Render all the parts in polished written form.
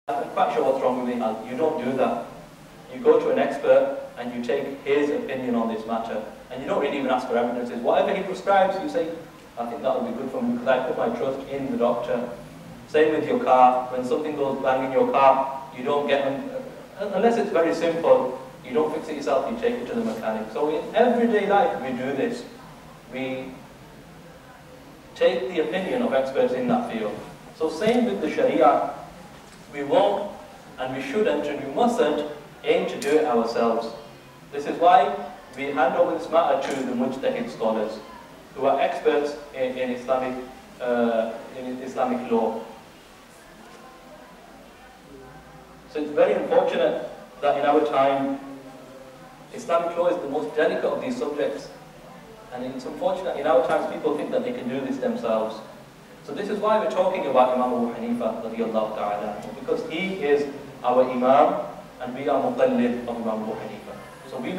I'm quite sure what's wrong with me. You don't do that. You go to an expert and you take his opinion on this matter, and you don't really even ask for evidences. Whatever he prescribes, you say, I think that would be good for me because I put my trust in the doctor. Same with your car. When something goes bang in your car, you don't get them, unless it's very simple, you don't fix it yourself, you take it to the mechanic. So in everyday life, we do this. We take the opinion of experts in that field. So same with the Sharia. We won't, and we shouldn't, and we mustn't aim to do it ourselves. This is why we hand over this matter to the mujtahid scholars, who are experts in Islamic law. So it's very unfortunate that in our time, Islamic law is the most delicate of these subjects. And it's unfortunate in our times people think that they can do this themselves. So this is why we're talking about Imam Abu Hanifa radiyallahu ta'ala, because he is our Imam and we are muqallid of Imam Abu Hanifa. So when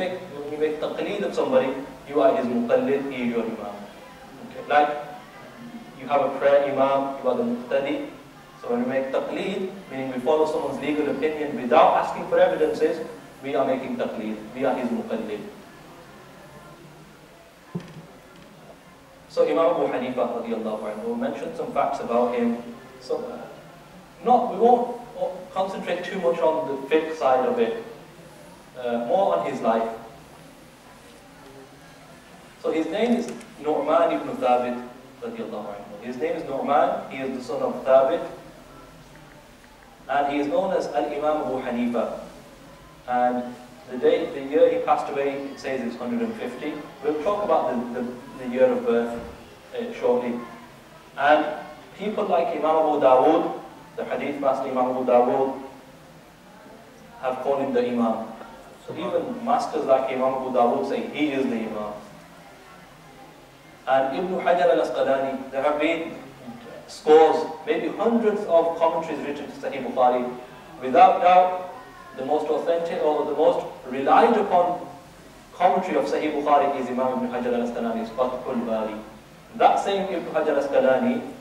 we make taqleed of somebody, you are his muqallid, he is your Imam. Okay? Like you have a prayer Imam, you are the muqtadi. So when we make taqleed, meaning we follow someone's legal opinion without asking for evidences, we are making taqleed, we are his muqallid. So Imam Abu Hanifa radiyallahu anhu, we'll mention some facts about him. So we won't concentrate too much on the fiqh side of it, more on his life. So his name is Nu'man ibn Thabit radiyallahu anhu. His name is Nu'man, he is the son of Thabit, and he is known as Al-Imam Abu Hanifa. And the year he passed away, it says it's 150. We'll talk about the year of birth shortly. And people like Imam Abu Dawood, the hadith master Imam Abu Dawood, have called him the Imam. So even masters like Imam Abu Dawood say he is the Imam. And Ibn Hajar al-Asqalani, there have been scores, maybe hundreds of commentaries written to Sahih Bukhari. Without doubt, the most authentic or the most relied upon commentary of Sahih Bukhari is Imam Ibn Hajar al-Asqalani's Fathul Bari. That same Ibn Hajar al-Asqalani,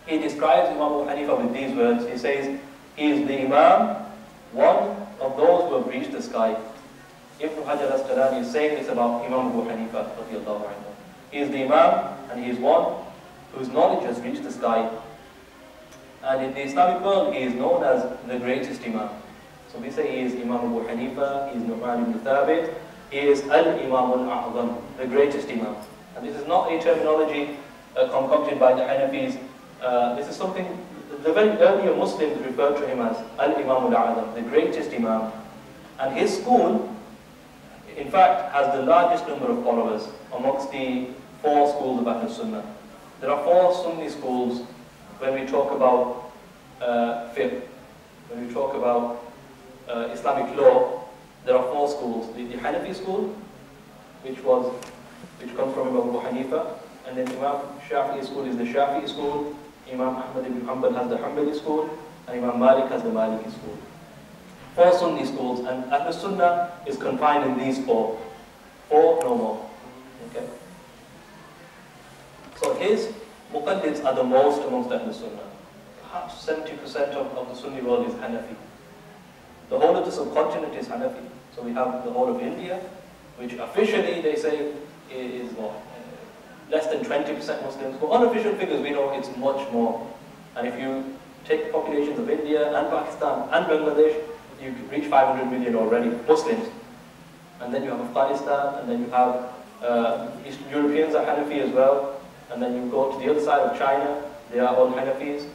he describes Imam Abu Hanifa with these words. He says, he is the Imam, one of those who have reached the sky. Ibn Hajar al-Asqalani is saying this about Imam Abu Hanifa radiyallahu anhu. He is the Imam, and he is one whose knowledge has reached the sky. And in the Islamic world, he is known as the greatest Imam. So we say he is Imam Abu Hanifa, he is Nu'man ibn Thabit, he is Al-Imam al-A'zam, the greatest Imam. And this is not a terminology concocted by the Hanafis. This is something, the very earlier Muslims referred to him as Al-Imam al-A'zam, the greatest Imam. And his school, in fact, has the largest number of followers amongst the 4 schools of Ahlul Sunnah. There are 4 Sunni schools when we talk about fiqh, when we talk about Islamic law. There are 4 schools. The Hanafi school, which comes from Imam Abu Hanifa, and then Imam Shafi'i school is the Shafi'i school, Imam Ahmad ibn Hanbal has the Hanbali school, and Imam Malik has the Maliki school. 4 Sunni schools, and Ahlul Sunnah is confined in these 4. 4, no more. Okay? So his muqaddids are the most amongst Ahlul Sunnah. Perhaps 70% of the Sunni world is Hanafi. The whole of the subcontinent is Hanafi. So we have the whole of India, which officially they say is what, less than 20% Muslims. For unofficial figures, we know it's much more. And if you take the populations of India and Pakistan and Bangladesh, you could reach 500 million already, Muslims. And then you have Afghanistan, and then you have Eastern Europeans are Hanafi as well. And then you go to the other side of China, they are all Hanafis.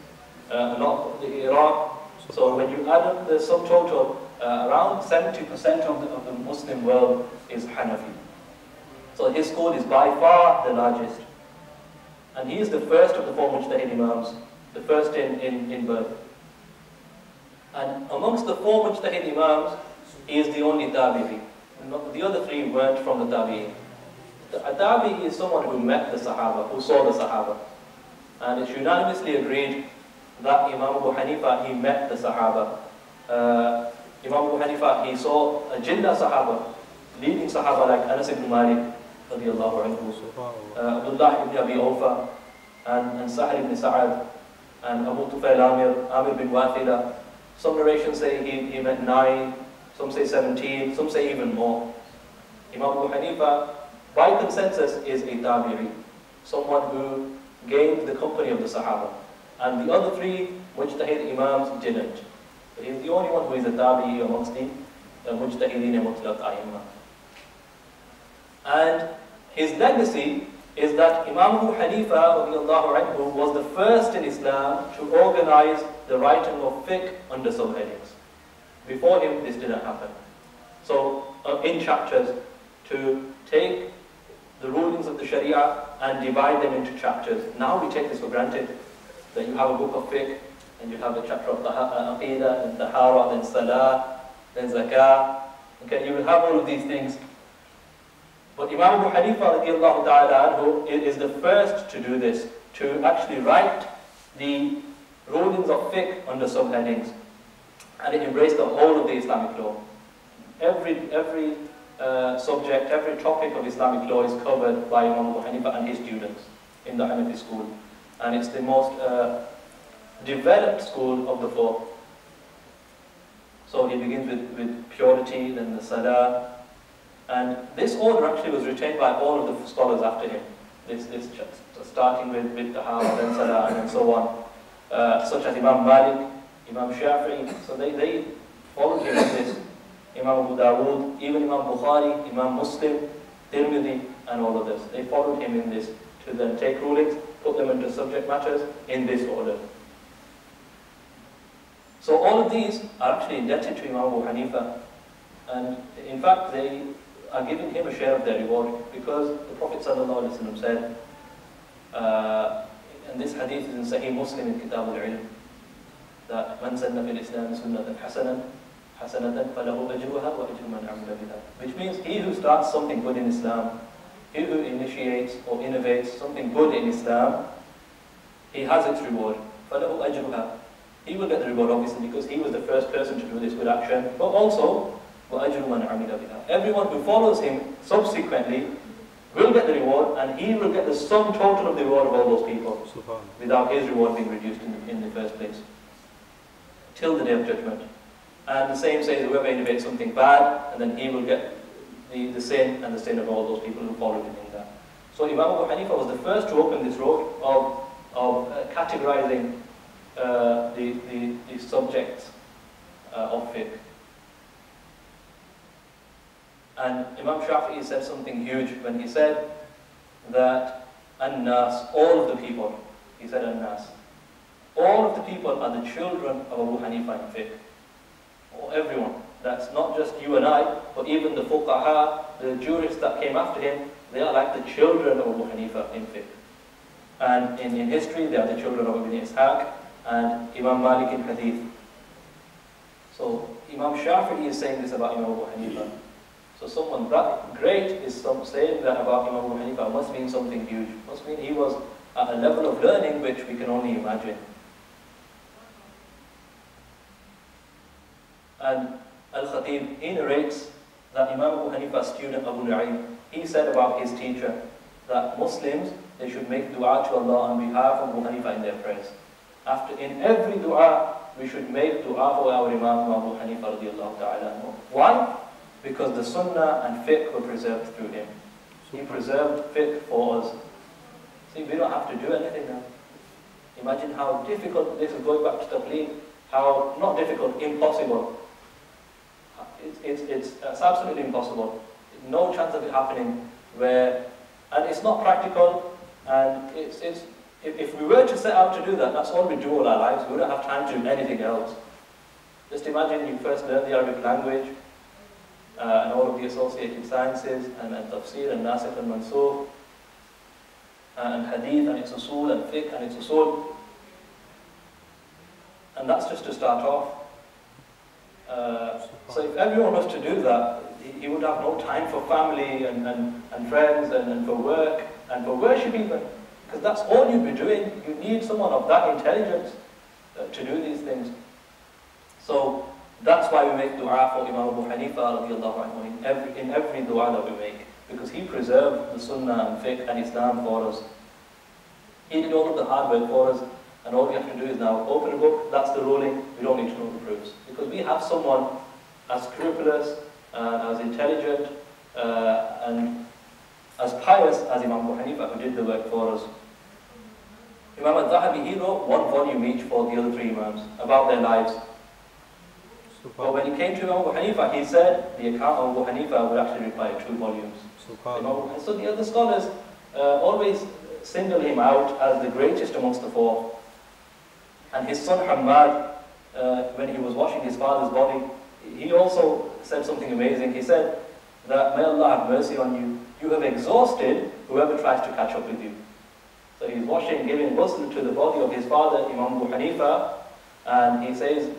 Not the Iraq. So when you add up the subtotal, around 70% of the Muslim world is Hanafi. So his school is by far the largest. And he is the first of the 4 Mujtahid Imams, the first in birth. And amongst the 4 Mujtahid Imams, he is the only Tabi'i. The other 3 weren't from the Tabi'i. A Tabi'i is someone who met the Sahaba, who saw the Sahaba. And it's unanimously agreed that Imam Abu Hanifa, he met the Sahaba. Imam Abu Hanifa, he saw a Jilla Sahaba, leading Sahaba like Anas ibn Malik, radiyallahu anhu, Abdullah ibn Abi Awfa, and Sahal ibn Sa'ad, and Abu Tufail Amir bin Wathila. Some narrations say he meant 9, some say 17, some say even more. Imam Abu Hanifa, by consensus, is a tabi'i, someone who gained the company of the Sahaba. And the other 3 mujtahid imams didn't. So he's the only one who is a tabi'i amongst the mujtahideen mutlaq a'imma. And his legacy is that Imam Abu Hanifa anhu, was the first in Islam to organize the writing of fiqh under subheadings. Before him, this didn't happen. So, in chapters, to take the rulings of the Sharia and divide them into chapters. Now we take this for granted, that you have a book of fiqh, and you have a chapter of aqidah, then tahara, then salah, then zakah. Okay, you will have all of these things. But Imam Abu Hanifa radiallahu ta'ala anhu is the first to do this, to actually write the rulings of fiqh under subheadings. And it embraced the whole of the Islamic law. Every subject, every topic of Islamic law is covered by Imam Abu Hanifa and his students in the Hanafi school. And it's the most developed school of the 4. So he begins with purity, then the salah. And this order actually was retained by all of the scholars after him. Starting with tahara, then salah, and then so on. Such as Imam Malik, Imam Shafi'i. So they followed him in this. Imam Abu Dawood, even Imam Bukhari, Imam Muslim, Tirmidhi, and all of this. They followed him in this to then take rulings, put them into subject matters in this order. So all of these are actually indebted to Imam Abu Hanifa. And in fact, they are giving him a share of their reward, because the Prophet ﷺ said, and this hadith is in Sahih Muslim in Kitab al-Ilm, that man sanna fil Islam sunnatan hasanatan falahu ajruha wa ajru man amila biha. Which means he who starts something good in Islam, he who initiates or innovates something good in Islam, he has its reward. Falahu ajruha. He will get the reward, obviously, because he was the first person to do this good action, but also وَأَجْرُ مَنْ عَمِلَ بِهَا. Everyone who follows him subsequently will get the reward, and he will get the sum total of the reward of all those people, without his reward being reduced in the first place, till the Day of Judgment. And the same says whoever innovates something bad, and then he will get the sin and the sin of all those people who followed him in that. So Imam Abu Hanifa was the first to open this road of categorizing the subjects of fiqh. And Imam Shafi'i said something huge when he said that An-Nas, all of the people, he said An-Nas, all of the people are the children of Abu Hanifa in fiqh. Or everyone. That's not just you and I, but even the fuqaha, the jurists that came after him, they are like the children of Abu Hanifa in fiqh. And in history, they are the children of Ibn Ishaq and Imam Malik in hadith. So Imam Shafi'i is saying this about Imam Abu Hanifa. So someone that great is saying that about Imam Abu Hanifa must mean something huge. Must mean he was at a level of learning which we can only imagine. And Al-Khatib, he narrates that Imam Abu Hanifa's student Abu Nu'aym, he said about his teacher that Muslims, they should make dua to Allah on behalf of Abu Hanifa in their prayers. In every dua, we should make dua for our Imam Abu Hanifa radiallahu ta'ala. Why? Because the sunnah and fiqh were preserved through him. He preserved fiqh for us. See, we don't have to do anything now. Imagine how difficult this is, going back to tabligh, how, not difficult, impossible. It's absolutely impossible. No chance of it happening and it's not practical, and if we were to set out to do that, that's all we do all our lives. We don't have time to do anything else. Just imagine you first learn the Arabic language, and all of the associated sciences, and tafsir, and nasikh, and mansukh, and hadith, and its usul, and fiqh, and its usul. And that's just to start off. So if everyone was to do that, he would have no time for family, and friends, and for work, and for worship even. Because that's all you'd be doing. You need someone of that intelligence to do these things. So that's why we make dua for Imam Abu Hanifa radiallahu anhu in every dua that we make, because he preserved the sunnah and fiqh and Islam for us. He did all of the hard work for us, and all we have to do is now open a book, that's the ruling, we don't need to know the proofs. Because we have someone as scrupulous, as intelligent, and as pious as Imam Abu Hanifa, who did the work for us. Imam al-Zahabi, he wrote 1 volume each for the other 3 Imams, about their lives. But when he came to Imam Abu Hanifa, he said the account of Abu Hanifa would actually require 2 volumes. So the other scholars always single him out as the greatest amongst the 4. And his son Hammad, when he was washing his father's body, he also said something amazing. He said that, may Allah have mercy on you, you have exhausted whoever tries to catch up with you. So he's washing, giving ghusl to the body of his father, Imam Abu Hanifa, and he says,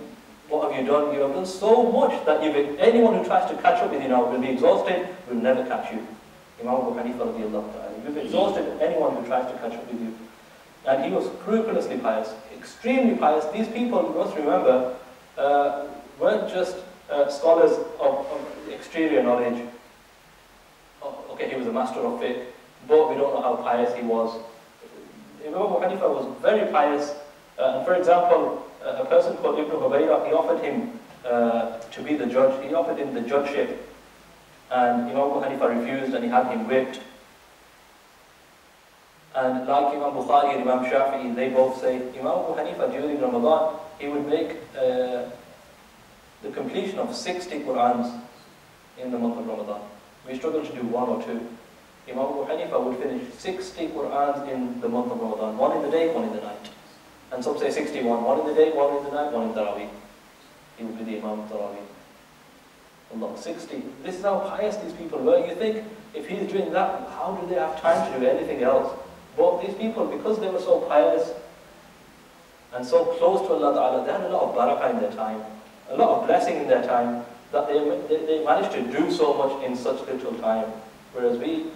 what have you done? You have done so much that anyone who tries to catch up with you now will be exhausted, will never catch you. Imam Abu Hanifa radiallahu ta'ala. You've exhausted anyone who tries to catch up with you. And he was scrupulously pious, extremely pious. These people, you must remember, weren't just scholars of exterior knowledge. Okay, he was a master of fiqh, but we don't know how pious he was. Imam Abu Hanifa was very pious. And for example, a person called Ibn Hubayra, he offered him to be the judge. He offered him the judgeship. And Imam Abu Hanifa refused, and he had him whipped. And like Imam Bukhari and Imam Shafi'i, they both say, Imam Abu Hanifa during Ramadan, he would make the completion of 60 Qur'ans in the month of Ramadan. We struggle to do 1 or 2. Imam Abu Hanifa would finish 60 Qur'ans in the month of Ramadan, 1 in the day, 1 in the night. And some say 61, 1 in the day, 1 in the night, 1 in Tarawih. He would be the Imam of Tarawih. Allah, 60. This is how pious these people were. You think, if he's doing that, how do they have time to do anything else? But these people, because they were so pious and so close to Allah Ta'ala, they had a lot of barakah in their time, a lot of blessing in their time, that they managed to do so much in such little time. Whereas we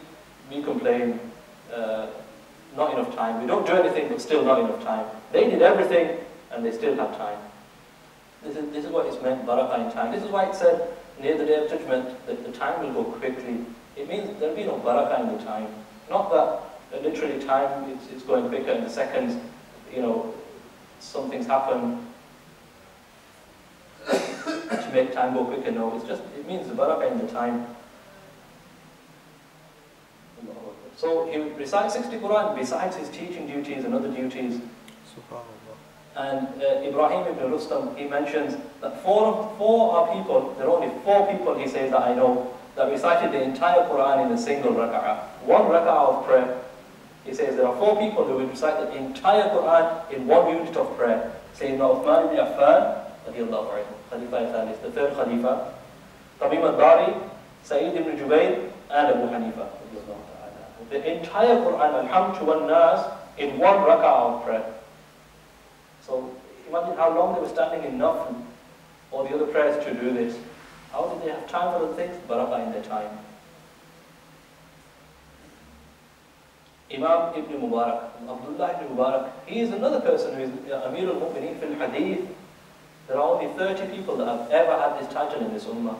complain, not enough time. We don't do anything, but still not enough time. They did everything, and they still had time. This is what it's meant, barakah in time. This is why it said, near the day of judgment, that the time will go quickly. It means there will be no barakah in the time. Not that literally time, it's going quicker in the seconds, some things happen to make time go quicker. No, it means the barakah in the time. So he would recite 60 Quran besides his teaching duties and other duties. And Ibrahim ibn Rustam, he mentions that four are people, there are only 4 people, he says, that I know, that recited the entire Quran in a single raka'ah. 1 raka'ah of prayer. He says there are 4 people who would recite the entire Quran in 1 unit of prayer. Sayyidina Uthman ibn Affan, radiallahu anhu, Khalifa al-Thalith, the 3rd Khalifa, Tamim al-Dari, Sa'id ibn Jubayr, and Abu Hanifa, radiallahu ta'ala. The entire Quran, al-Hamd wa nas, in 1 raka'ah of prayer. So imagine how long they were standing in Nafl or the other prayers to do this. How did they have time for other things? Barakah in their time. Imam ibn Mubarak, Abdullah ibn Mubarak, he is another person who is Amir al-Mu'mineen fil Hadith. There are only 30 people that have ever had this title in this ummah.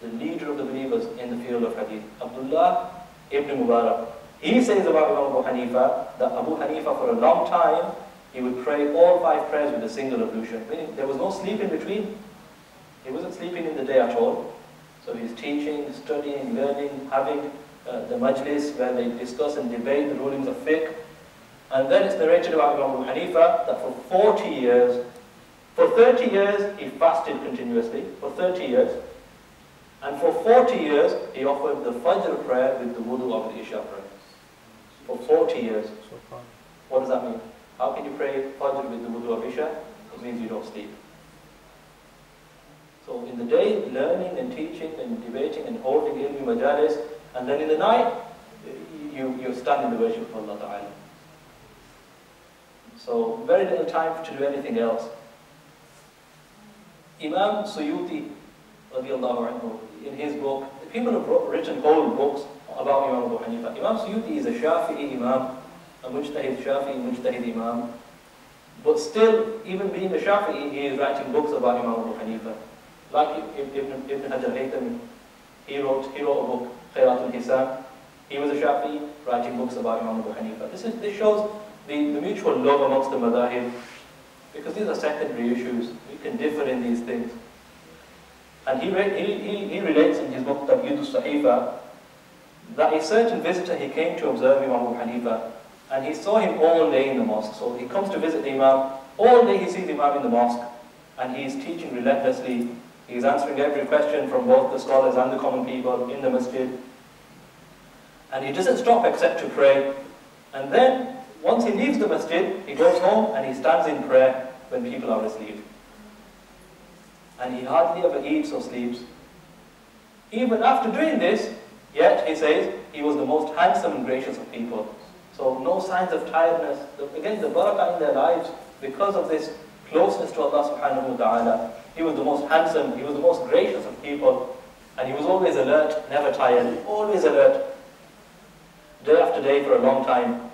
The leader of the believers in the field of Hadith. Abdullah ibn Mubarak. He says about Imam Abu Hanifa that Abu Hanifa for a long time he would pray all 5 prayers with a single ablution, meaning there was no sleep in between. He wasn't sleeping in the day at all. So he's teaching, studying, learning, having the majlis where they discuss and debate the rulings of fiqh. And then it's narrated about Imam Abu Hanifa that for 40 years, for 30 years he fasted continuously, for 30 years. And for 40 years he offered the Fajr prayer with the wudu of the Isha prayer. For 40 years. What does that mean? How can you pray Fajr with the wudu of Isha? It means you don't sleep. So in the day, learning and teaching and debating and holding ilmi majalis, and then in the night, you stand in the worship of Allah Ta'ala. So very little time to do anything else. Imam Suyuti, radiallahu anhu, in his book, people have written whole books about Imam Abu Hanifa. Imam Suyuti is a Shafi'i Imam, a Mujtahid Shafi'i, Mujtahid Imam. But still, even being a Shafi'i, he is writing books about Imam Abu Hanifa. Like Ibn Hajar Haythami, he wrote a book, Khayratul Hisam. He was a Shafi'i, writing books about Imam Abu Hanifa. This shows the mutual love amongst the madahib, because these are secondary issues. We can differ in these things. And he relates in his book, Tabiyud al-Sahifa, that a certain visitor, he came to observe Imam Abu Hanifa, and he saw him all day in the mosque. So he comes to visit the Imam, all day he sees the Imam in the mosque, and he is teaching relentlessly. He is answering every question from both the scholars and the common people in the masjid. And he doesn't stop except to pray. And then, once he leaves the masjid, he goes home and he stands in prayer when people are asleep. And he hardly ever eats or sleeps. Even after doing this, yet he says, he was the most handsome and gracious of people. So no signs of tiredness. Again, the barakah in their lives, because of this closeness to Allah subhanahu wa ta'ala. He was the most handsome, he was the most gracious of people. And he was always alert, never tired, always alert. Day after day for a long time.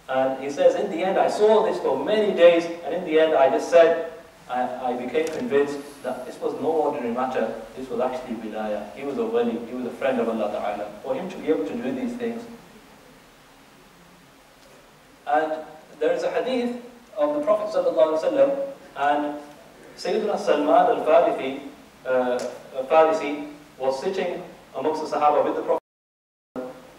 And he says, in the end, I saw this for many days, and in the end, I just said, I became convinced that this was no ordinary matter. This was actually wilayah. He was a wali, he was a friend of Allah Ta'ala. For him to be able to do these things. And there is a hadith of the Prophet ﷺ, and Sayyidina Salman al-Farisi was sitting amongst the Sahaba with the Prophet,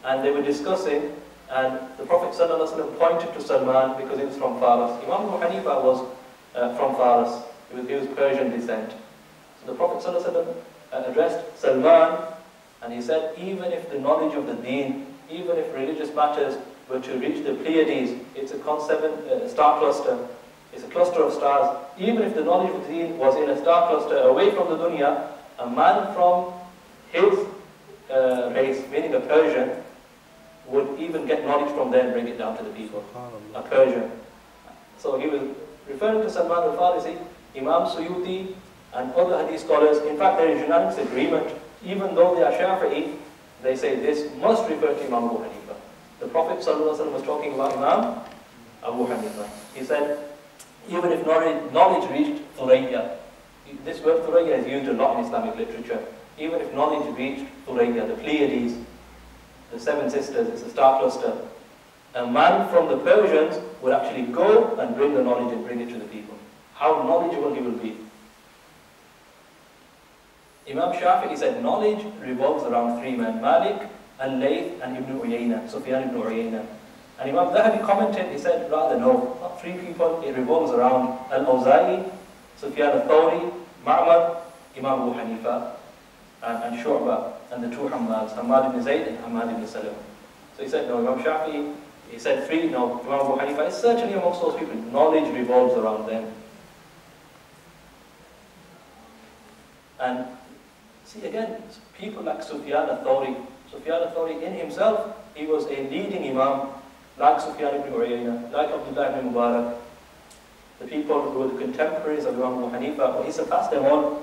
and they were discussing, and the Prophet ﷺ pointed to Salman because he was from Faras. Imam Abu Hanifa was from Faras. He was Persian descent. So the Prophet ﷺ addressed Salman, and he said, even if the knowledge of the deen, even if religious matters were to reach the Pleiades, it's a star cluster, it's a cluster of stars, even if the knowledge of the deen was in a star cluster away from the dunya, a man from his race, meaning a Persian, would even get knowledge from there and bring it down to the people. A Persian. So he was referring to Salman al-Farisi, Imam Suyuti, and other hadith scholars. In fact, there is unanimous agreement, even though they are Shafi'i, they say this must refer to Imam Abu Hanifa. The Prophet ﷺ was talking about Imam Abu Hanifa. He said, even if knowledge reached Thurayya, this word Thurayya is used a lot in Islamic literature, even if knowledge reached Thurayya, the Pleiades, the seven sisters, it's a star cluster, a man from the Persians would actually go and bring the knowledge and bring it to the people. How knowledgeable he will be. Imam Shafi'i said, knowledge revolves around three men, Malik, Al-Layth, and Ibn Uyayna, Sufyan ibn Uyayna. And Imam Zahabi commented, he said, rather no, not three people, it revolves around Al-Awza'i, Sufyan al-Thawri, Ma'mar, Imam Abu Hanifa, and Shu'bah, and the two Hammads, Hammad ibn Zayd and Hammad ibn Salam. So he said, no, Imam Shafi'i, he said three, no, Imam Abu Hanifa is certainly amongst those people, knowledge revolves around them. And see again, people like Sufyan al-Thawri. Sufyan al-Thawri in himself, he was a leading Imam, like Sufyan ibn Uyayna, like Abdullah ibn Mubarak, the people who were the contemporaries of Imam Abu Hanifa, but he surpassed them all.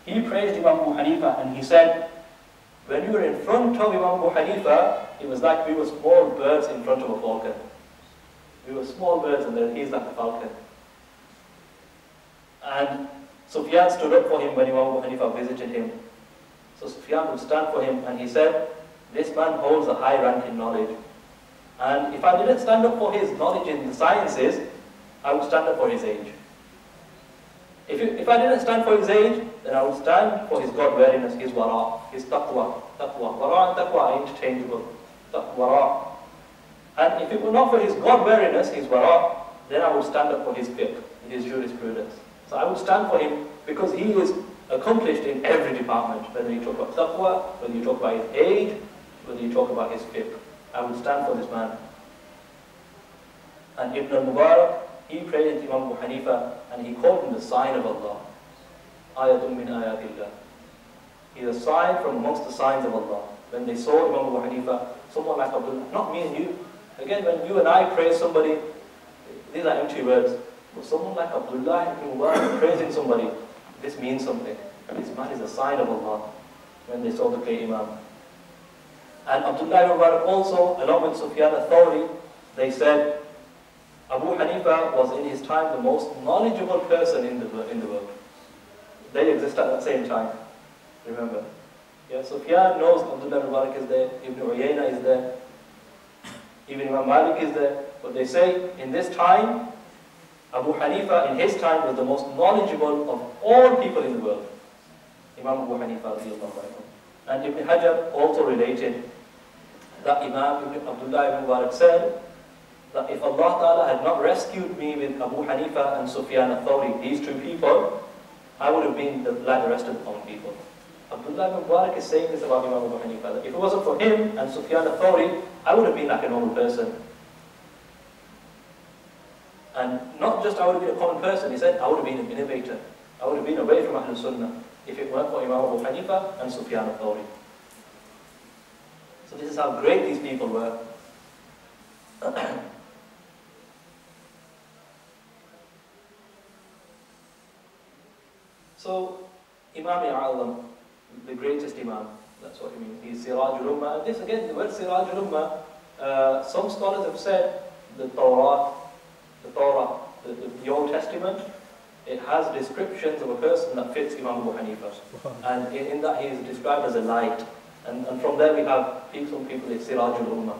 He praised Imam Abu Hanifa and he said, when we were in front of Imam Abu Hanifa, it was like we were small birds in front of a falcon. We were small birds and then he's like a falcon. And Sufyan stood up for him when Imam Abu Hanifa visited him. So Sufyan would stand for him and he said, this man holds a high rank in knowledge. And if I didn't stand up for his knowledge in the sciences, I would stand up for his age. If I didn't stand for his age, then I would stand for his God-wariness, his wara, his taqwa. Wara and taqwa are interchangeable. Wara. And if it were not for his God-wariness, his wara, then I would stand up for his fiqh, his jurisprudence. So I would stand for him because he is accomplished in every department, whether you talk about taqwa, whether you talk about his age, whether you talk about his fiqh. I would stand for this man. And Ibn al-Mubarak, he praised Imam Abu Hanifa and he called him the sign of Allah. Ayatun min ayatillah. He's a sign from amongst the signs of Allah. When they saw Imam Abu Hanifa, someone like Abdullah, not me and you. Again, when you and I praise somebody, these are empty words. But someone like Abdullah ibn Mubarak praising somebody, this means something. This man is a sign of Allah when they saw the great Imam. And Abdullah ibn Mubarak also, along with Sufyan al-Thawri, they said, Abu Hanifa was in his time the most knowledgeable person in the world. They exist at the same time, remember. Yeah, Sufyan knows Abdullah ibn Mubarak is there, Ibn Uyayna is there, even Imam Malik is there. But they say in this time, Abu Hanifa in his time was the most knowledgeable of all people in the world. Imam Abu Hanifa radiallahu anhu. And Ibn Hajar also related that Imam Abdullah ibn Mubarak said that if Allah Ta'ala had not rescued me with Abu Hanifa and Sufyan al-Thawri, these two people, I would have been like the rest of the common people. Abdullah ibn Mubarak is saying this about Imam Abu Hanifa, that if it wasn't for him and Sufyan al-Thawri, I would have been like a normal person. And not just I would have been a common person, he said I would have been an innovator. I would have been away from Ahlul Sunnah if it weren't for Imam Abu Hanifa and Sufyan al-Thawri. So this is how great these people were. So, Imam Azam, the greatest Imam, that's what he means. He's Siraj al-Ummah. And this again, the word Siraj al-Ummah, some scholars have said the Torah, the Old Testament, it has descriptions of a person that fits Imam Abu Hanifa. And in that he is described as a light. And from there we have some people, it's Siraj al-Ummah,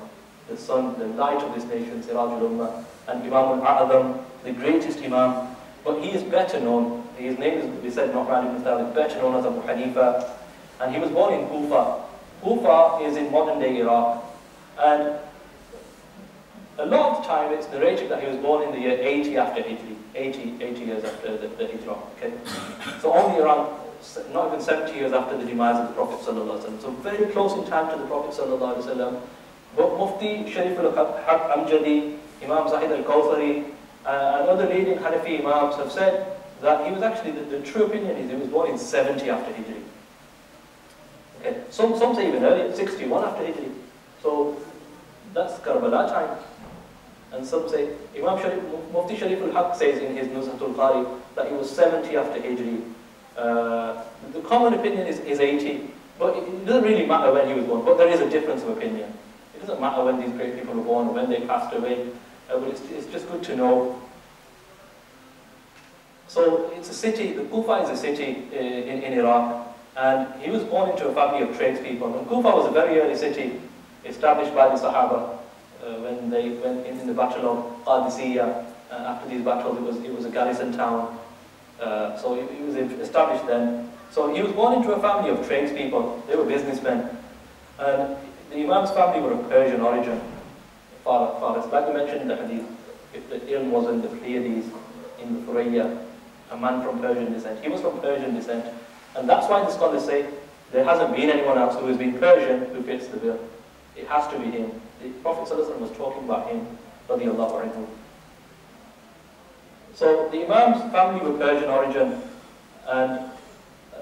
the sun, the light of this nation, Siraj al-Ummah. And Imam al-Azam, the greatest Imam. But he is better known. His name is, we said, not Nu'man ibn Thabit, better known as Abu Hanifa. And he was born in Kufa. Kufa is in modern-day Iraq. And a lot of the time it's narrated that he was born in the year 80 after Hijri. 80 years after the Hijrah. Okay? So only around, not even 70 years after the demise of the Prophet ﷺ. So very close in time to the Prophet ﷺ. But Mufti Sharif al-Haq Amjadi, Imam Zahid al-Kawthari, and other leading Hanafi Imams have said that he was actually, the true opinion is he was born in 70 after Hijri. Okay. Some say even earlier, 61 after Hijri. So that's Karbala time. And some say, Mufti Sharif al-Haq says in his Nuzhatul Qari that he was 70 after Hijri. The common opinion is 80, but it doesn't really matter when he was born, but there is a difference of opinion. It doesn't matter when these great people were born or when they passed away, but it's just good to know. So it's a city, the Kufa is a city in Iraq, and he was born into a family of tradespeople. And Kufa was a very early city, established by the Sahaba when they went in the Battle of Qadisiyah. After these battles, it was a garrison town. So he was established then. So he was born into a family of tradespeople. They were businessmen. And the Imam's family were of Persian origin. Farthest. Like we mentioned in the hadith, if the ilm was in the Pleiades, in the Thuraya, a man from Persian descent. He was from Persian descent. And that's why the scholars say there hasn't been anyone else who has been Persian who fits the bill. It has to be him. The Prophet ﷺ was talking about him, radiyallahu anhu. So the Imam's family were Persian origin, and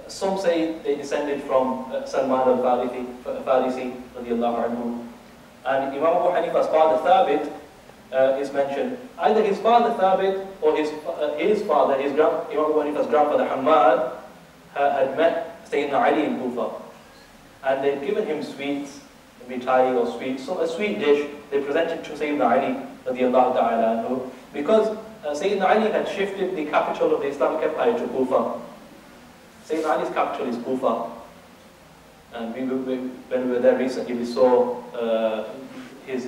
some say they descended from Salman al-Farisi, radiyallahu anhu. And Imam Abu Hanifa's father Thabit is mentioned. Either his father Thabit or his father, Imam Abu Hanifa's grandfather Hammad, had met Sayyidina Ali in Kufa. And they'd given him sweets, mitai or sweets, so a sweet dish they presented to Sayyidina Ali radiyallahu ta'ala anhu, because Sayyidina Ali had shifted the capital of the Islamic Empire to Kufa. Sayyidina Ali's capital is Kufa. And when we were there recently, we saw his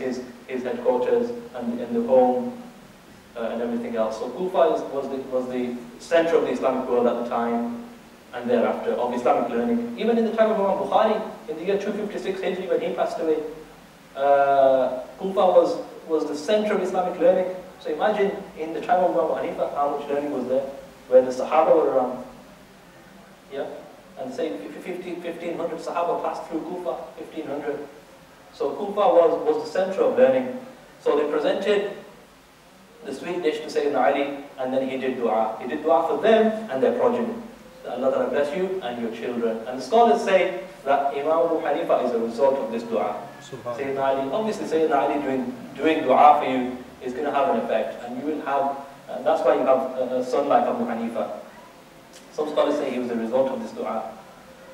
headquarters and the home and everything else. So Kufa was the center of the Islamic world at the time and thereafter, of Islamic learning. Even in the time of Imam Bukhari, in the year 256 Hijri, when he passed away, Kufa was the center of Islamic learning. So imagine in the time of Imam Hanifa, how much learning was there, where the Sahaba were around. Yeah? And say 1500 Sahaba passed through Kufa, 1500. So Kufa was the center of learning. So they presented the sweet dish to Sayyidina Ali, and then he did dua. He did dua for them and their progeny. That Allah Ta'ala bless you and your children. And the scholars say that Imam Abu Hanifa is a result of this dua. Sayyidina Ali, obviously Sayyidina Ali doing dua for you is going to have an effect. And you will have, and that's why you have a son like Abu Hanifa. Some scholars say he was a result of this dua.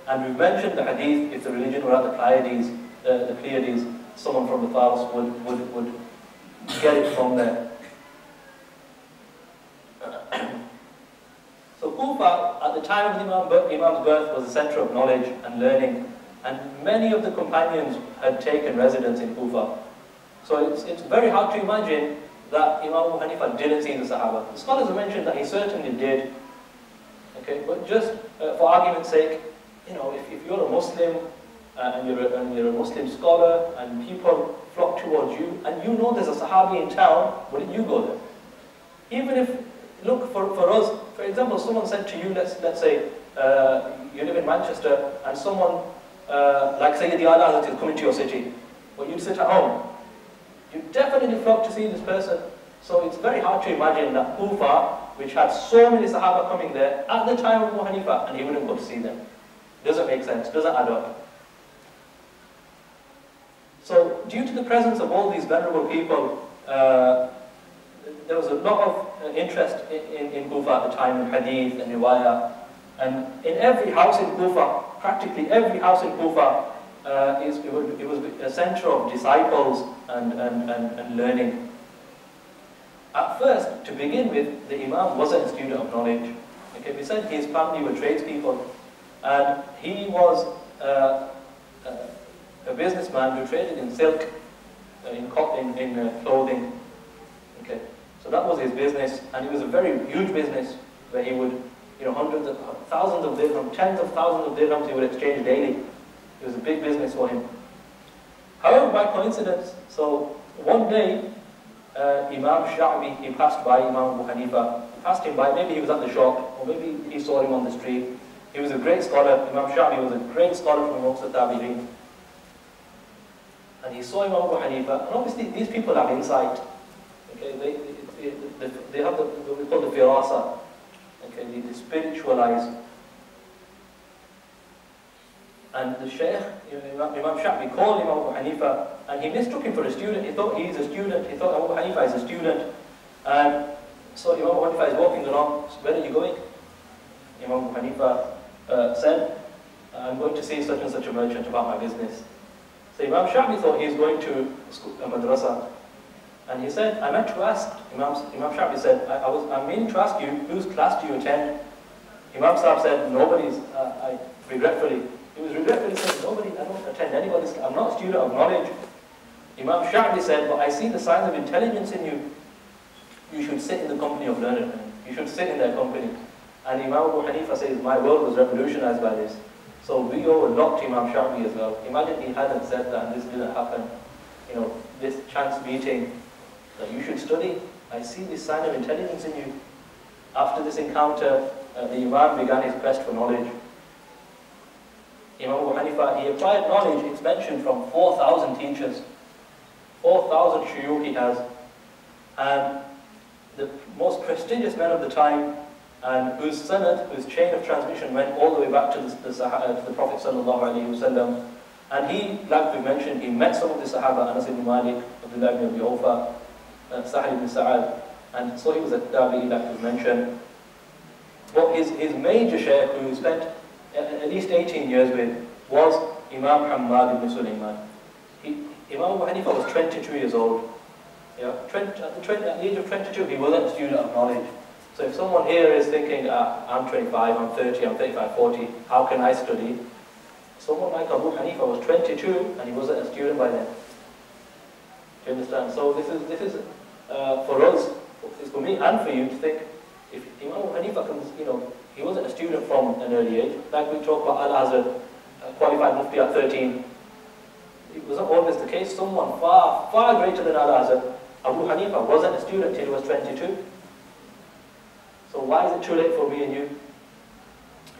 And we've mentioned the hadith, if the religion were at the Pleiades, someone from the Fars would get it from there. So Kufa, at the time of the Imam's birth, was the center of knowledge and learning, and many of the companions had taken residence in Kufa. So it's very hard to imagine that Imam Abu Hanifa didn't see the Sahaba. The scholars have mentioned that he certainly did. Okay, but just for argument's sake, you know, if you're a Muslim and you're a Muslim scholar and people flock towards you and you know there's a Sahabi in town, wouldn't you go there? Even if, look, for us, for example, someone said to you, let's say you live in Manchester and someone like Sayyidi Ala is coming to your city, but you sit at home, you definitely flock to see this person. So it's very hard to imagine that Kufa, which had so many Sahaba coming there at the time of Abu Hanifa, and he wouldn't go to see them. Doesn't make sense, doesn't add up. So due to the presence of all these venerable people, there was a lot of interest in Kufa at the time, in hadith and riwayah. And in every house in Kufa, practically every house in Kufa, it was a center of disciples and learning. At first, to begin with, the Imam wasn't a student of knowledge. Okay, we said his family were tradespeople, and he was a businessman who traded in silk, in clothing. Okay, so that was his business, and it was a very huge business where he would, you know, hundreds of thousands of dirhams, tens of thousands of dirhams he would exchange daily. It was a big business for him. However, by coincidence, so one day, Imam Sha'bi, he passed by Imam Abu Hanifa. He passed him by, maybe he was at the shop, or maybe he saw him on the street. He was a great scholar. Imam Sha'bi was a great scholar from amongst the Tabi'in. And he saw Imam Abu Hanifa, and obviously these people have insight. Okay, they have what we call the firasa. Okay, the spiritual eyes. And the Shaykh, Imam Sha'bi, called Imam Abu Hanifa, and he mistook him for a student. He thought he's a student. He thought Abu Hanifa is a student. And so Imam Abu Hanifa is walking along. So where are you going? Imam Abu Hanifa said, I'm going to see such and such a merchant about my business. So Imam Sha'bi thought he was going to a madrasa. And he said, I meant to ask, Imam Sha'bi said, I'm meaning to ask you, whose class do you attend? Imam Sahib said, nobody's, regretfully. He was regretfully saying, nobody, I don't attend anybody's, I'm not a student of knowledge. Imam Sha'bi said, but I see the signs of intelligence in you. You should sit in the company of learned men. You should sit in their company. And Imam Abu Hanifa says, my world was revolutionized by this. So we owe a lot to Imam Sha'bi as well. Imagine he hadn't said that and this didn't happen. You know, this chance meeting, that you should study. I see this sign of intelligence in you. After this encounter, the Imam began his quest for knowledge. Imam Abu Hanifa, he acquired knowledge, it's mentioned, from 4,000 teachers. 4,000 shuyukh he has. And the most prestigious men of the time, and whose sanad, whose chain of transmission went all the way back to the Prophet ﷺ. And he, like we mentioned, he met some of the Sahaba, Anas ibn Malik, Abdullah ibn Abi Awfa, Sahal ibn Sa'ad, and so he was a Tabi'i, like we mentioned. But his major shaykh, who he spent at least 18 years with, was Imam Hammad ibn Sulaiman. Imam Abu Hanifa was 22 years old. Yeah, at the age of 22, he wasn't a student of knowledge. So if someone here is thinking, I'm 25, I'm 30, I'm 35, 40, how can I study? Someone like Abu Hanifa was 22 and he wasn't a student by then. Do you understand? So this is for us, it's for me and for you to think, if Imam Abu Hanifa comes, you know, he wasn't a student from an early age. Like we talk about Al-Azhar, qualified Mufti at 13. It wasn't always the case. Someone far, far greater than Al-Azhar, Abu Hanifa, wasn't a student till he was 22. So why is it too late for me and you?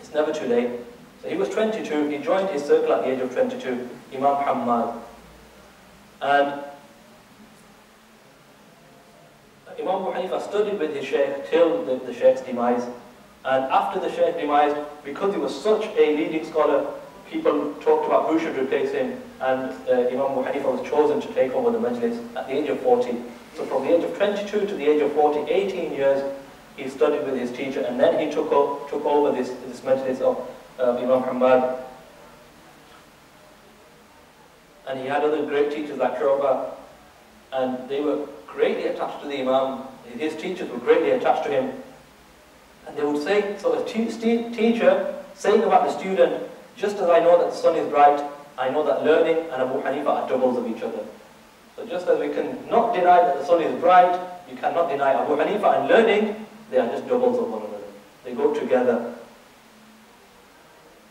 It's never too late. So he was 22, he joined his circle at the age of 22, Imam Hammad. And Imam Abu Hanifa studied with his shaykh till the shaykh's demise. And after the shaykh's demise, because he was such a leading scholar, people talked about who should replace him, and Imam Abu Hanifa was chosen to take over the majlis at the age of 40. So from the age of 22 to the age of 40, 18 years, he studied with his teacher, and then he took over this majlis of Imam Hammad. And he had other great teachers like Shu'bah, and they were greatly attached to the Imam. His teachers were greatly attached to him. And they would say, so a teacher saying about the student, just as I know that the sun is bright, I know that learning and Abu Hanifa are doubles of each other. So just as we can not deny that the sun is bright, You cannot deny Abu Hanifa and learning, they are just doubles of one another. They go together.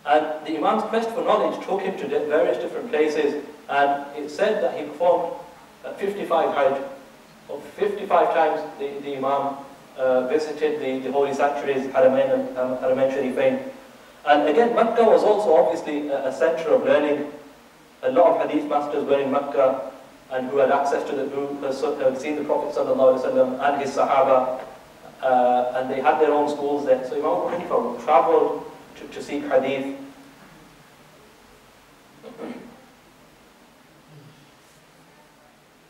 And the Imam's quest for knowledge took him to various different places, and it said that he performed 55 Hajj. 55 times the Imam visited the holy sanctuaries, Haramain and Haramain Sharifain. And again, Mecca was also obviously a center of learning. A lot of hadith masters were in Mecca, and who had access to who had seen the Prophet ﷺ and his Sahaba, and they had their own schools there. So Imam Abu Hanifa travelled to seek hadith.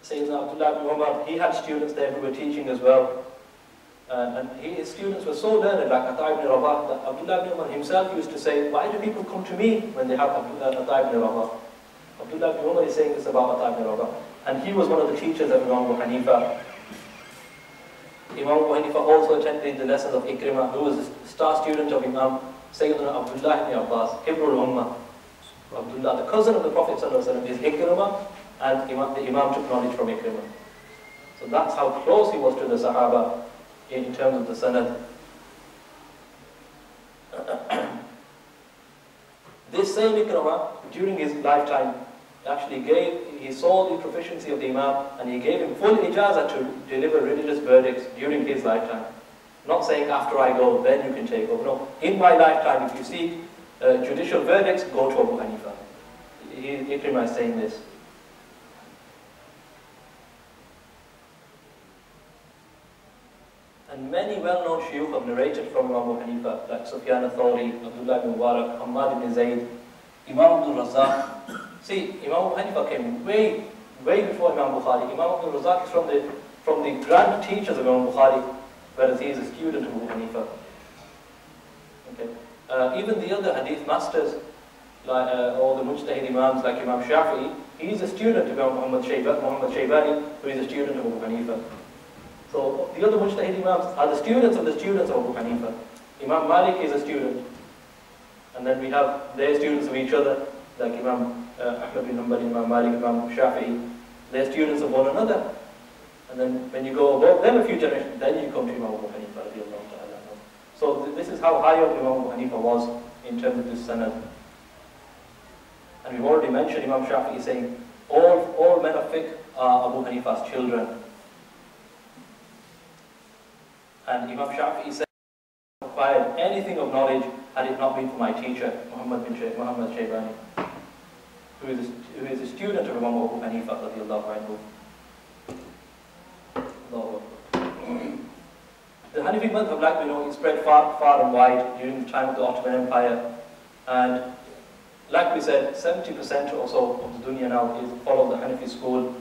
Sayyidina Abdullah ibn Umar, he had students there who were teaching as well. And his students were so learned, like Ata ibn Rabah, that Abdullah ibn Umar himself used to say, why do people come to me when they have Ata ibn Rabah? Abdullah ibn Umar is saying this about Ata ibn Rabah. And he was one of the teachers of Imam Abu Hanifa. Imam Abu Hanifa also attended the lessons of Ikrimah, who was a star student of Imam Sayyidina Abdullah ibn Abbas, Hibrul Ummah. Abdullah, the cousin of the Prophet ﷺ, is Ikrimah, and the Imam took knowledge from Ikrimah. So that's how close he was to the Sahaba in terms of the Sanad. This same Ikrimah, during his lifetime, actually he saw the proficiency of the Imam, and he gave him full ijazah to deliver religious verdicts during his lifetime. Not saying after I go, then you can take over. No, in my lifetime, if you seek judicial verdicts, go to Abu Hanifa. Ikrimah is saying this. And many well-known shuyukh have narrated from Imam Abu Hanifa, like Sufyan al-Thawri, Abdullah ibn Mubarak, Hamad ibn Zayd, Imam Abdul Razak. See, Imam Abu Hanifa came way before Imam Bukhari. Imam Abdul Razak is from the grand teachers of Imam Bukhari, whereas he is a student of Abu Hanifa. Okay. Even the other hadith masters, like all the mujtahid imams like Imam Shafi'i, he is a student of Imam Muhammad Shaybani, who is a student of Abu Hanifa. So the other mujtahid imams are the students of Abu Hanifa. Imam Malik is a student, and then we have their students of each other, like Imam Ahmad bin Hanbal, Imam Malik, Imam Shafi'i. They're students of one another. And then when you go above them a few generations, then you come to Imam Abu Hanifa. So this is how high up Imam Abu Hanifa was in terms of this sanad. And we've already mentioned Imam Shafi'i saying, all men of fiqh are Abu Hanifa's children. And Imam Shafi'i said, I would have acquired anything of knowledge had it not been for my teacher, Muhammad Shaybani, who is a student of Imam Abu Hanifa radiallahu anhu. The Hanafi madhab, like we know, it spread far and wide during the time of the Ottoman Empire, and like we said, 70% or so of the dunya now follow the Hanafi school,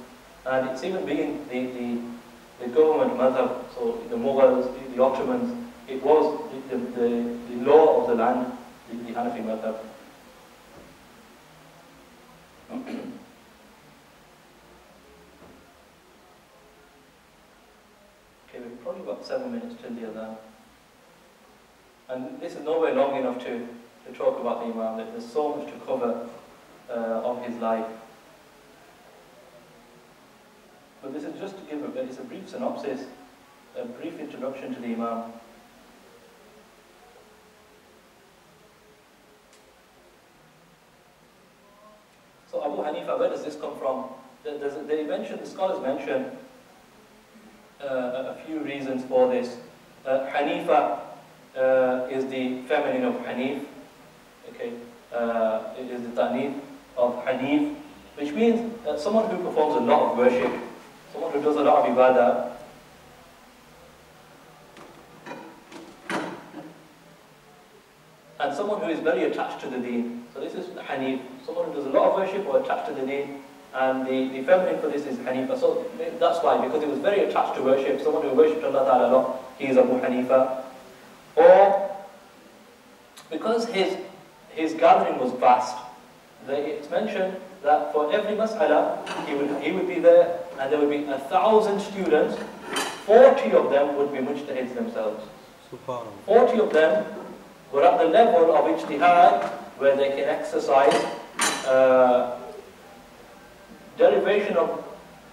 and it's even been the government madhab. So the Mughals, the Ottomans, it was the law of the land, the Hanafi madhab. Okay, we've probably got 7 minutes till the Azam. And this is nowhere long enough to talk about the Imam. There's so much to cover of his life. But this is just to give a brief synopsis, a brief introduction to the Imam. So Abu Hanifa, where does this come from? The scholars mention a few reasons for this. Hanifa is the feminine of Hanif. Okay, it is the ta'neef of Hanif, which means someone who performs a lot of worship, someone who does a lot of ibadah. And someone who is very attached to the deen. So this is Hanif, someone who does a lot of worship or attached to the deen. And the feminine for this is Hanifa. So that's why, because he was very attached to worship, someone who worshipped Allah Ta'ala a lot, he is Abu Hanifa. Or because his gathering was vast. It's mentioned that for every mas'ala, he would be there, and there would be 1,000 students. 40 of them would be mujtahids themselves. 40 of them were at the level of ijtihad, where they can exercise derivation of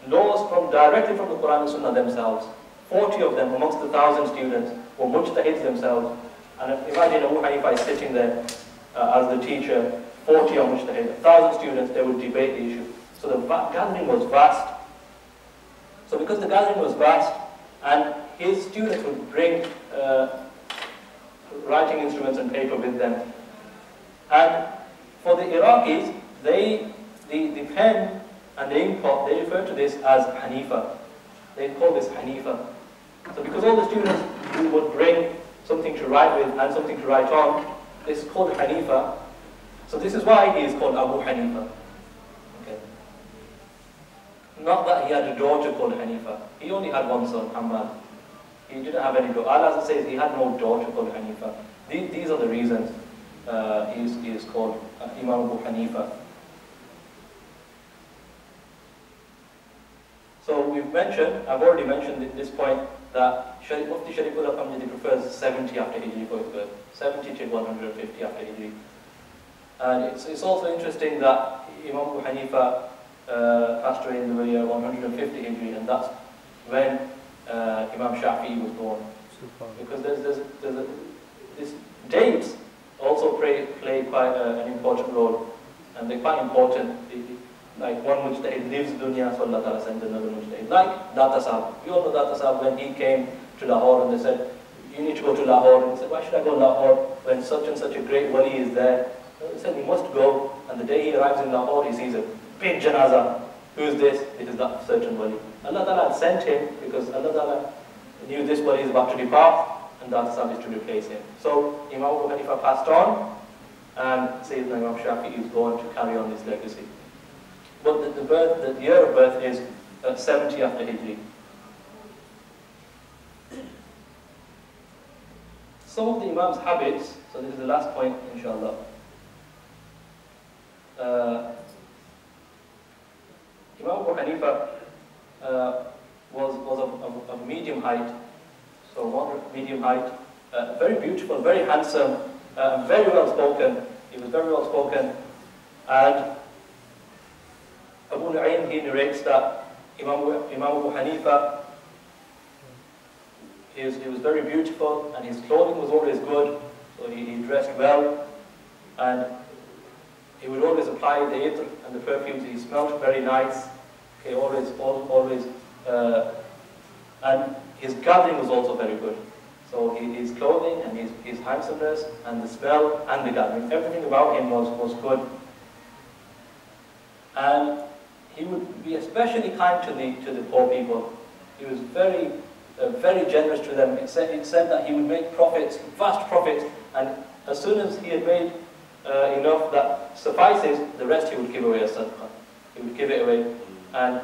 laws directly from the Quran and Sunnah themselves. 40 of them amongst the 1,000 students were mujtahids themselves. And imagine Abu Hanifa is sitting there as the teacher, 40 are mujtahids, 1,000 students, they would debate the issue. So the gathering was vast. So because the gathering was vast, and his students would bring writing instruments and paper with them. And for the Iraqis, the pen and the inkpot, they refer to this as Hanifa. They call this Hanifa. So because all the students who would bring something to write with and something to write on, this is called Hanifa. So this is why he is called Abu Hanifa. Okay. Not that he had a daughter called Hanifa. He only had one son, Hamad. He didn't have any daughter. Allah says he had no daughter called Hanifa. These are the reasons he is called Imam Abu Hanifa. So I've already mentioned at this point that Mufti Sharifullah Kamjadi prefers 70 after Hijri for his birth. 70 to 150 after Hijri. And it's also interesting that Imam Abu Hanifa passed away in the year 150 Hijri, and that's when Imam Shafi'i was born. Because these dates also play quite an important role, and they're quite important. Like one mujtahid lives dunya, so Allah Ta'ala sent another mujtahid. Like Data Sahib. You all know Data Sahib when he came to Lahore and they said, you need to go to Lahore. And he said, why should I go to Lahore when such and such a great wali is there? And he said, he must go. And the day he arrives in Lahore, he sees a big janazah. Who is this? It is that certain wali. Allah Ta'ala had sent him because Allah Ta'ala knew this wali is about to depart and Data Sahib is to replace him. So Imam Abu Hanifa passed on and Sayyidina Imam Shafi'i is born to carry on his legacy. But the year of birth is 70 after Hijri. Some of the Imam's habits, so this is the last point, inshallah. Imam Abu Hanifa was of medium height, so moderate medium height, very beautiful, very handsome, very well spoken. He was very well spoken, and Abu Nu'aym, he narrates that Imam Abu Hanifa, he was very beautiful and his clothing was always good, so he dressed well, and he would always apply the itr and the perfumes. He smelled very nice, okay, always, and his gathering was also very good. So his clothing and his handsomeness and the smell and the gathering, everything about him was good. And he would be especially kind to the poor people. He was very generous to them. It said that he would make profits, vast profits, and as soon as he had made enough that suffices, the rest he would give away as sadaqah. He would give it away and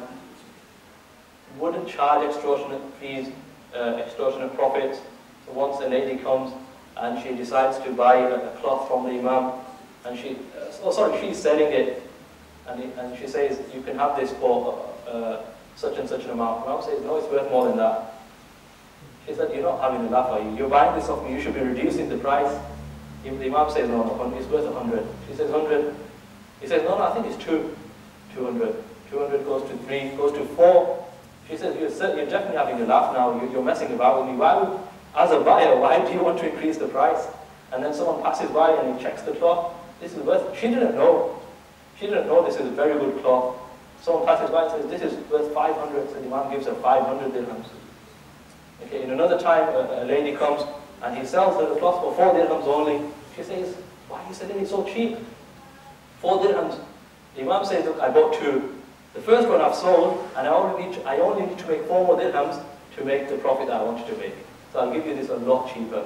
wouldn't charge extortionate fees, extortionate profits. So once a lady comes and she decides to buy a cloth from the Imam, and she's selling it, and she says, you can have this for such and such an amount. Imam says, no, it's worth more than that. She said, you're not having a laugh, are you? You're buying this off me, you should be reducing the price. If the Imam says, no, it's worth 100. She says, 100. He says, no, I think it's 200. 200 goes to 3, goes to 4. She says, you're definitely having a laugh now, you're messing about with me. As a buyer, why do you want to increase the price? And then someone passes by and he checks the cloth. This is worth, she didn't know. She didn't know this is a very good cloth. Someone passes by and says, this is worth 500. So the Imam gives her 500 dirhams. Okay, in another time, a lady comes and he sells her the cloth for 4 dirhams only. She says, why are you selling it so cheap? 4 dirhams. The Imam says, look, I bought 2. The first one I've sold, and I only need to make 4 more dirhams to make the profit that I wanted to make. So I'll give you this a lot cheaper.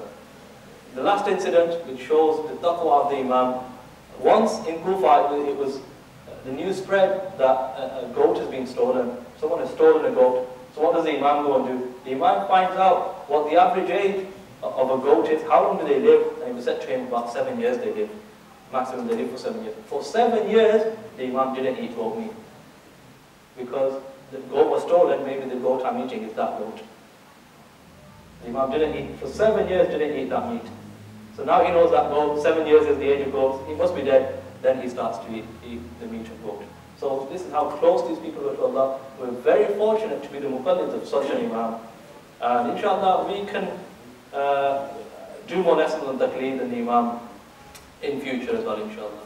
The last incident, which shows the taqwa of the Imam, once in Kufa, it was the news spread that a goat has been stolen. Someone has stolen a goat. So what does the Imam go and do? The Imam finds out what the average age of a goat is, how long do they live, and it was said to him about 7 years they live. Maximum they live for 7 years. For 7 years, the Imam didn't eat goat meat. Because the goat was stolen, maybe the goat I'm eating is that goat. The Imam didn't eat, for 7 years didn't eat that meat. So now he knows that goat, 7 years is the age of goats, he must be dead, then he starts to eat the meat of goat. So this is how close these people were to Allah. We're very fortunate to be the muqallids of such an Imam. And inshallah, we can do more lessons on Taqleed and the Imam in future as well, inshallah.